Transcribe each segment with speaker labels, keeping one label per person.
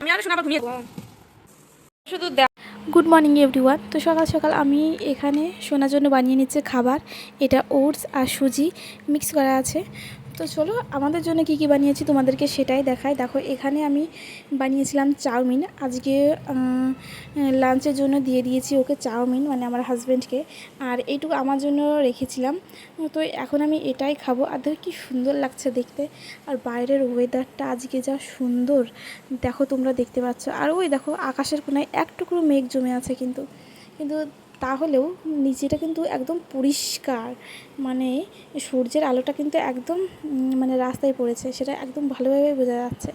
Speaker 1: আমি আর শোনা আবার ঘুমিয়ে শুধু
Speaker 2: গুড মর্নিং এভরিওয়ান। তো সকাল সকাল আমি এখানে শোনার জন্য বানিয়ে নিচ্ছে খাবার। এটা ওটস আর সুজি মিক্স করা আছে। তো চলো আমাদের জন্য কি কি বানিয়েছি তোমাদেরকে সেটাই দেখাই। দেখো এখানে আমি বানিয়েছিলাম চাউমিন। আজকে লাঞ্চের জন্য দিয়ে দিয়েছি ওকে চাউমিন, মানে আমার হাজব্যান্ডকে, আর এইটুকু আমার জন্য রেখেছিলাম। তো এখন আমি এটাই খাবো। আর দেখো কি সুন্দর লাগছে দেখতে, আর বাইরের ওয়েদারটা আজকে যা সুন্দর দেখো, তোমরা দেখতে পাচ্ছ। আর ওই দেখো আকাশের কোনায় এক টুকরো মেঘ জমে আছে, কিন্তু কিন্তু তাহলেও নিচেটা কিন্তু একদম পরিষ্কার, মানে সূর্যের আলোটা কিন্তু একদম মানে রাস্তায় পড়েছে, সেটা একদম ভালোভাবে বোঝা যাচ্ছে।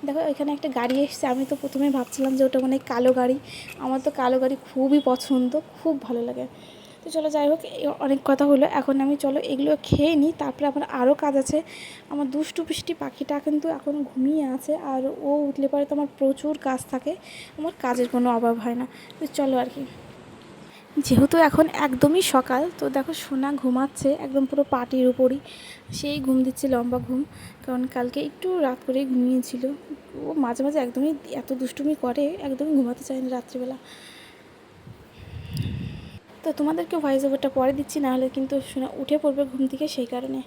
Speaker 2: দেখো এখানে একটা গাড়ি এসছে। আমি তো প্রথমে ভাবছিলাম যে ওটা মানে কালো গাড়ি। আমার তো কালো গাড়ি খুবই পছন্দ, খুব ভালো লাগে। তো চলো যাই হোক, অনেক কথা হলো, এখন আমি চলো এগুলো খেয়ে নিই, তারপরে আমার আরও কাজ আছে। আমার দুষ্টু পিষ্টি পাখিটা কিন্তু এখন ঘুমিয়ে আছে, আর ও উঠলে পরে তো আমার প্রচুর কাজ থাকে, আমার কাজের কোনো অভাব হয় না। তো চলো আর কি, যেহেতু এখন একদমই সকাল, তো দেখো সোনা ঘুমাচ্ছে একদম পুরো পাটির উপরই, সেই ঘুম দিচ্ছে লম্বা ঘুম, কারণ কালকে একটু রাত করেই ঘুমিয়েছিল। ও মাঝে মাঝে একদমই এত দুষ্টুমি করে, একদমই ঘুমাতে চায় না রাত্রিবেলা। তো তোমাদেরকে ভয়েস ওভারটা পরে দিচ্ছি, নাহলে কিন্তু শোনা উঠে পড়বে ঘুম থেকে, সেই কারণে।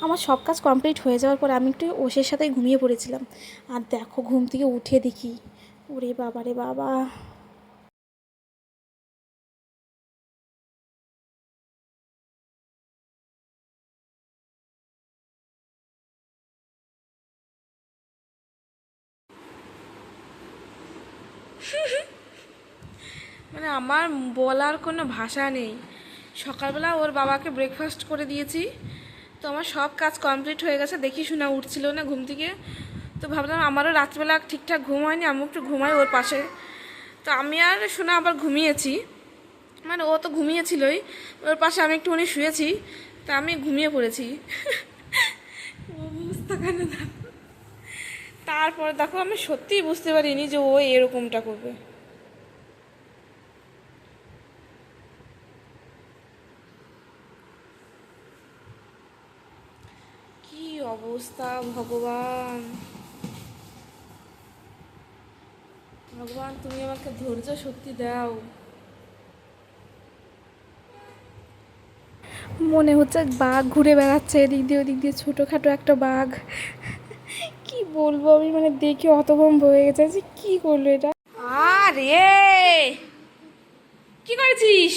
Speaker 2: আমার সব কাজ কমপ্লিট হয়ে যাওয়ার পর আমি একটু ওষের সাথে ঘুমিয়ে পড়েছিলাম, আর দেখো ঘুম থেকে উঠে দেখি, ওরে বাবা রে বাবা,
Speaker 1: মানে আমার বলার কোনো ভাষা নেই। সকালবেলা ওর বাবাকে ব্রেকফাস্ট করে দিয়েছি, তো আমার সব কাজ কমপ্লিট হয়ে গেছে। দেখি শোনা উঠছিল না ঘুম থেকে, তো ভাবলাম আমারও রাত্রিবেলা ঠিকঠাক ঘুম হয়নি, আমি একটু ঘুমাই ওর পাশে। তো আমি আর শোনা আবার ঘুমিয়েছি, মানে ও তো ঘুমিয়েছিলই, ওর পাশে আমি একটুখানি শুয়েছি, তা আমি ঘুমিয়ে পড়েছি। অবস্থা কেন না, তারপর দেখো আমি সত্যিই বুঝতে পারিনি যে ও এরকমটা করবে। কি অবস্থা ভগবান, ভগবান তুমি আমাকে ধৈর্য শক্তি দাও।
Speaker 2: মনে হচ্ছে বাঘ ঘুরে বেড়াচ্ছে এদিক দিয়ে ওদিক দিয়ে, ছোটোখাটো একটা বাঘ। কি বলবো আমি, মানে দেখে হতভম্ব হয়ে গেছে যে কী করলো এটা।
Speaker 1: আরে কি করেছিস?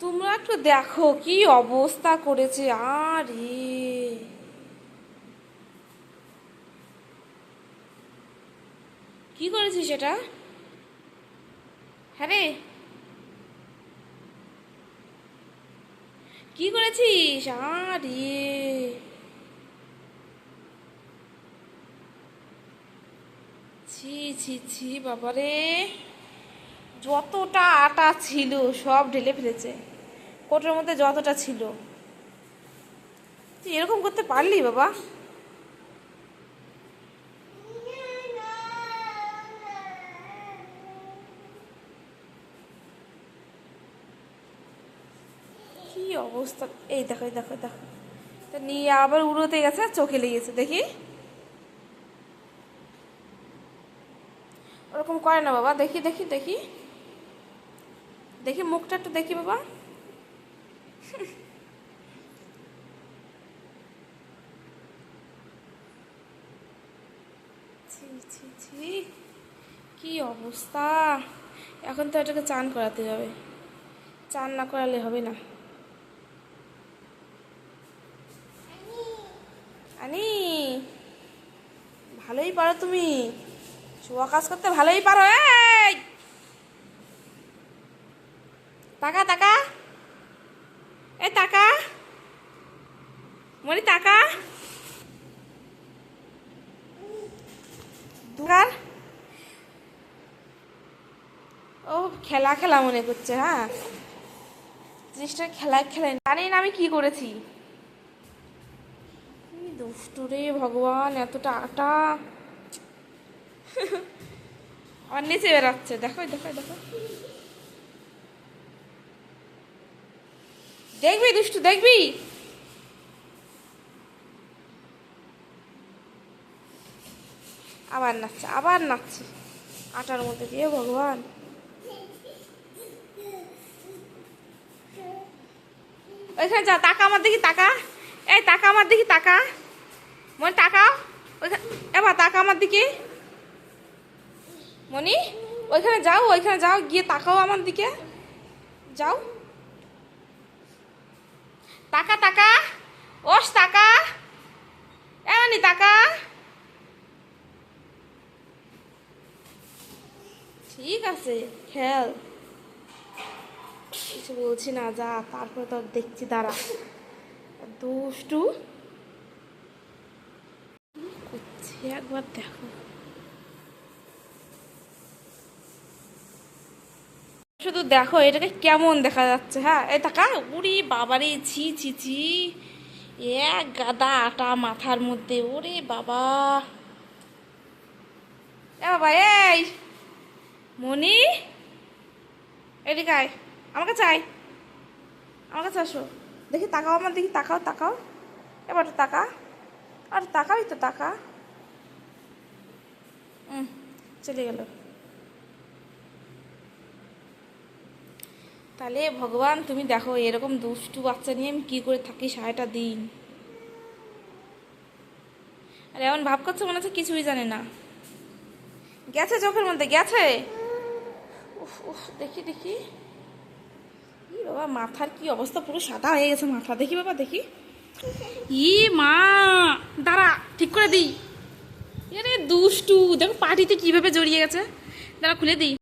Speaker 1: তোমরা একটু দেখো কি অবস্থা করেছে। আরে কি করেছিস এটা? হ্যাঁ রে, কি করেছিস? আরে ছি ছি ছি বাবারে, যতটা আটা ছিল সব ঢেলে ফেলেছে, কোটোর মধ্যে যতটা ছিল। তুই এরকম করতে পারলি বাবা? কি অবস্থা, এই দেখো এই দেখো দেখো, তা নিয়ে আবার উড়োতে গেছে, চোখে লেগেছে দেখি। ওরকম করে না বাবা, দেখি দেখি দেখি দেখি মুখটা একটু দেখি বাবা। ছি ছি ছি, কি অবস্থা। এখন তো এটাকে চান করাতে হবে, চান না করালে হবে না। আনি, ভালোই পারো তুমি, শোয়া কাজ করতে ভালোই পারো। এই টাকা টাকা, এই টাকা, মনি টাকা, দুগার। ও খেলা খেলা মনে করছে, হ্যাঁ জিনিসটা খেলা খেলা জানি না আমি কি করেছি। কি দুষ্টু রে ভগবান, এতটা আটা আমার নিচে বেরাচ্ছে, দেখো দেখো দেখো, দেখবি দুষ্টু দেখবি। আবার নাচছে, আবার নাচছে আটার মধ্যে দিয়ে। ভগবান, ওইখানে যা, তাকা আমার দিকে, তাকা। এই তাকা আমার দিকে, তাকা। মনি তাকাও ওইখানে, এবার তাকা আমার দিকে। মনি ওইখানে যাও, ওইখানে যাও, গিয়ে তাকাও আমার দিকে, যাও। তাকা তাকা, ওস তাকা, এমনি তাকা। ঠিক আছে, খেল, কিছু বলছি না, যা। তারপরে তো দেখছি, দাঁড়া। দুষ্টু করছে, একবার দেখো। শুধু দেখো এটাকে কেমন দেখা যাচ্ছে। হ্যাঁ, এই টাকা, উড়ি বাবারে, ছি ছি ছি, এক গাদা আটা মাথার মধ্যে, ওরে বাবা। এ বাবা, এই মনি, এদিকে আয়, আমার কাছে আয়, আমার কাছে আসো। দেখি, তাকাও আমার দিকে, তাকাও তাকাও, এবার তাকা, আর তাকাবি তো, তাকা। চলে গেল। তাহলে ভগবান, তুমি দেখো এরকম দুষ্টু বাচ্চা নিয়ে আমি কী করে থাকি সারাটা দিন। আর এমন ভাব করছে মনে হচ্ছে কিছুই জানে না। গেছে চোখের মধ্যে, গেছে। উফ উফ, দেখি দেখি, ই বাবা, মাথার কি অবস্থা, পুরো সাদা হয়ে গেছে মাথা। দেখি বাবা, দেখি। ই মা, দাঁড়া, ঠিক করে দিই। আরে দুষ্টু, দেখো পাটিতে কিভাবে জড়িয়ে গেছে। দাঁড়া, খুলে দিই।